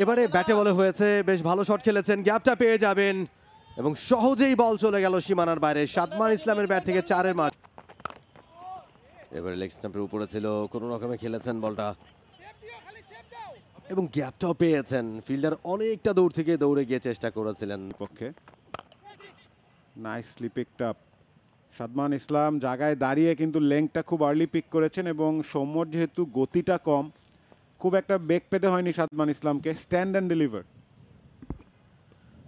এবারে ব্যাটে বলে হয়েছে, বেশ ভালো শট খেলেছেন, গ্যাপটা পেয়ে যাবেন এবং সহজেই বল চলে গেল সীমানার বাইরে। সাদমান ইসলামের ব্যাট থেকে 4-এর মার। এবারে লেগ স্টাম্পের উপরে ছিল, কোনো রকমে খেলেছেন বলটা এবং গ্যাপটাও পেয়েছেন। ফিল্ডার অনেকটা দূর থেকে দৌড়ে গিয়ে চেষ্টা করেছিলেন পক্ষে। Nicely picked up. Sadman Islam জায়গায় দাঁড়িয়ে কিন্তু লেংথটা খুব আর্লি পিক করেছেন এবং সৌম্যর যেহেতু গতিটা কম, খুব একটা বেগ পেতে হয়নি সাদমান ইসলামকে। Stand and deliver.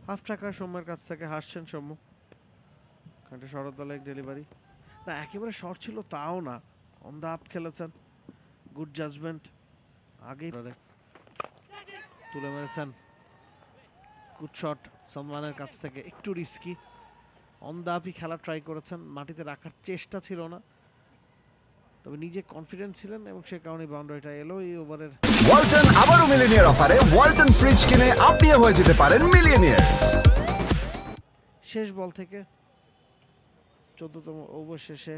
হাফ টাকা সৌম্যের কাছ থেকে হাসছেন সৌম্য। খানটা শরৎ দলের ডেলিভারি না, একেবারে শর্ট ছিল তাও না, অন দা আপ খেলেছেন, গুড জাজমেন্ট। আগেই তুলে মেরেছেন, গুড শট সালমানের কাছ থেকে, একটু রিস্কি, অন দা আপই খেলা ট্রাই করেছেন, মাটিতে রাখার চেষ্টা ছিল না, তবে নিজে কনফিডেন্ট ছিলেন এবং সে কারণে বাউন্ডারিটা এলো এই ওভারের। ওয়ালটন আবারও মিলিয়নিয়ার অফারে ওয়ালটন ফ্রিজ কিনে আপনিও হয়ে যেতে পারেন মিলিয়নিয়ার। শেষ বল থেকে 14তম ওভার শেষে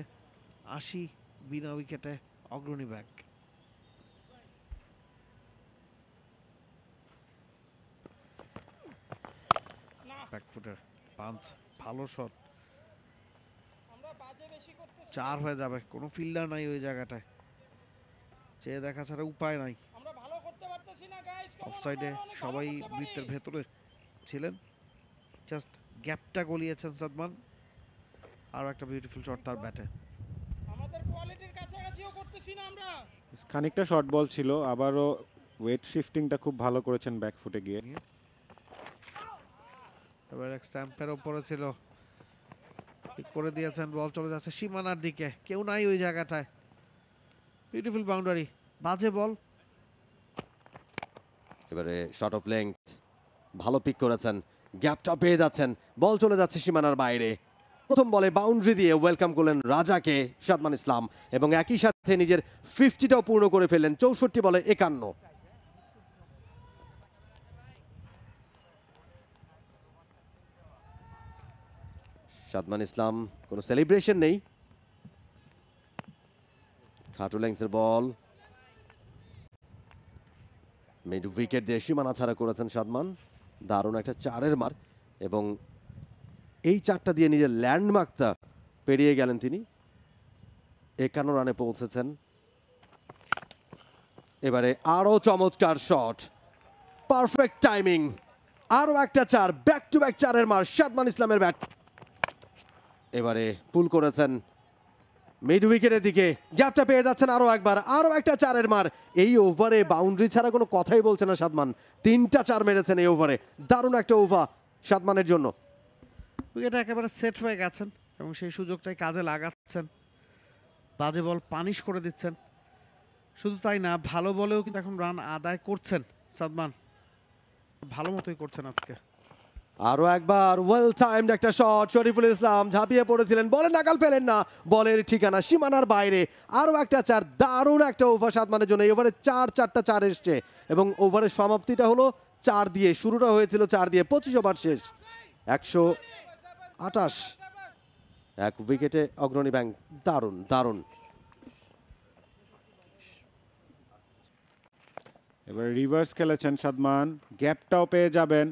80 বিনা উইকেটে অগ্রণী ব্যাক। ব্যাকফুটের পাঞ্চ, ভালো শট, 4 হয়ে যাবে, কোনো ফিল্ডার নাই ওই জায়গাটায়, চেয়ে দেখা ছাড়া উপায় নাই। অফসাইডে সবাই বৃত্তের ভেতরে ছিলেন, জাস্ট গ্যাপটা গলিয়েছেন সাদমান। আর একটা বিউটিফুল শট তার ব্যাটে। খানিকটা শর্ট বল ছিল, আবারও ওয়েট শিফটিংটা খুব ভালো করেছেন ব্যাকফুটে গিয়ে। এবার এক স্ট্যাম্পের উপরে ছিল, ঠিক করে দিয়েছেন, বল চলে যাচ্ছে সীমানার দিকে, কেউ নাই ওই জায়গাটায়, বিউটিফুল বাউন্ডারি, বাজে বল। এবারে শট অফ লেংথ, ভালো পিক করেছেন, গ্যাপটা পেয়ে যাচ্ছেন, বল চলে যাচ্ছে সীমানার বাইরে। প্রথম বলে বাউন্ডারি দিয়ে ওয়েলকাম করলেন রাজাকে সাদমান ইসলাম এবং একই সাথে নিজের 50টাও পূর্ণ করে ফেললেন 64 বলে 51। সাদমান ইসলাম, কোনো সেলিব্রেশন নেই, খাটো লেংথের বল, মিড উইকেট দিয়ে সীমানা ছাড়া করেছেন সাদমান। দারুণ একটা 4-এর মার এবং এই 4টা দিয়ে নিজের ল্যান্ডমার্কটা পেরিয়ে গেলেন তিনি, 51 রানে পৌঁছেছেন। এবারে আরো চমৎকার শট, পারফেক্ট টাইমিং, আরো একটা 4, ব্যাক টু ব্যাক 4-এর মার সাদমান ইসলামের ব্যাট। এবারে পুল করেছেন মিড উইকেটের দিকে, গ্যাপটা পেয়ে যাচ্ছেন আরো একবার, আরো একটা 4-এর মার। এই ওভারে বাউন্ডারি ছাড়া কোনো কথাই বলছে না সাদমান, 3টা 4 মেরেছেন এই ওভারে, দারুণ একটা ওভার সাদমানের জন্য। উইকেটে একেবারে সেট হয়ে গেছেন এবং সেই সুযোগটাই কাজে লাগাচ্ছেন, বাজে বল পানিশ করে দিচ্ছেন। শুধু তাই না, ভালো বলেও কিন্তু এখন রান আদায় করছেন সাদমান, ভালো মতোই করছেন আজকে। আরো একবার ওয়েল টাইমড একটা শট, শরীফুল ইসলাম ঝাঁপিয়ে পড়েছিলেন, বলে নাগাল পেলেন না, বলের ঠিকানা সীমানার বাইরে। আরো একটা 4, দারুণ একটা ওভার সাদমানের জন্য। এই ওভারে 4টা 4 এসছে এবং ওভারের সমাপ্তিটা হলো 4 দিয়ে, শুরুটা হয়েছিল 4 দিয়ে। 25 ওভার শেষ, 128, এক উইকেটে অগ্রণী ব্যাংক। দারুণ দারুণ। এবার রিভার্স খেলেছেন সাদমান, গ্যাপটাও পেয়ে যাবেন।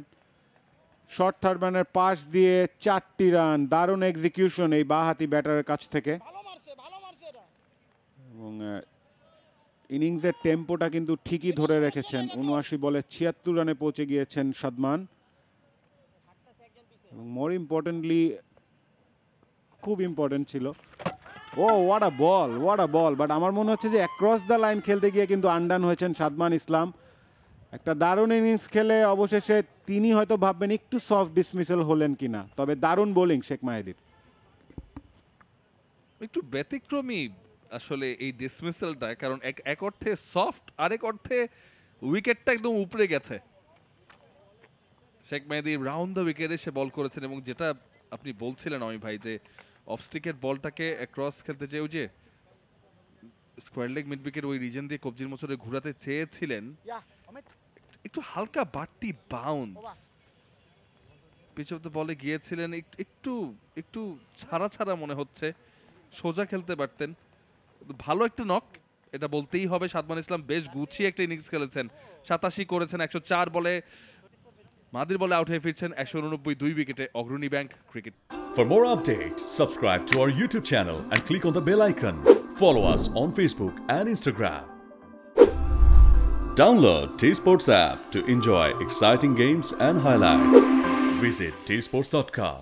শর্ট থার্ড ম্যানের পাশ দিয়ে 4টি রান, দারুণ এক্সিকিউশন এই বাঁহাতি ব্যাটারের কাছ থেকে এবং ইনিংসের টেম্পোটা কিন্তু ঠিকই ধরে রেখেছেন। 79 বলে 76 রানে পৌঁছে গিয়েছেন সাদমান এবং মোর ইম্পর্টেন্টলি, খুব ইম্পর্টেন্ট ছিল, oh what a ball, what a ball, but আমার মনে হচ্ছে যে অ্যাক্রস দ্য লাইন খেলতে গিয়ে কিন্তু আনডান হয়েছেন সাদমান ইসলাম। একটা দারুণ ইনিংস খেলে অবশেষে তিনি হয়তো ভাববেন একটু সফট ডিসমিসাল হলেন কিনা, তবে দারুণ বোলিং শেখ মাহিদির। একটু ব্যতিক্রমী আসলে এই ডিসমিসালটা, কারণ এক অর্থে সফট, আরেক অর্থে উইকেটটা একদম উপরে গেছে। শেখ মেহেদী রাউন্ড দ্য উইকেট এসে বল করেছেন এবং যেটা আপনি বলছিলেন আমি ভাই, যে অফ স্টিকের বলটাকে ক্রস খেলতে যে ওই যে স্কোয়ার লেগ মিড উইকেট ওই রিজন দিয়ে কবজির মোচরে ঘুরাতে চেয়েছিলেন, একটু হালকা বাড়তি বাউন্স পিচ অফ দ্য বলে গিয়েছিলেন, একটু একটু ছাড়া ছাড়া মনে হচ্ছে, সোজা খেলতে পারতেন। ভালো একটা নক এটা বলতেই হবে। সাদমান ইসলাম বেশ গুছিয়ে একটা ইনিংস খেলেছেন, 87 করেছেন 104 বলে। মাদির বলে আউট হয়ে ফিরছেন 189 2 উইকেটে অগ্রণী bank cricket. For more updates, subscribe to our YouTube channel and click on the bell icon. Follow us on Facebook and Instagram. Download T-Sports app to enjoy exciting games and highlights. Visit tsports.com.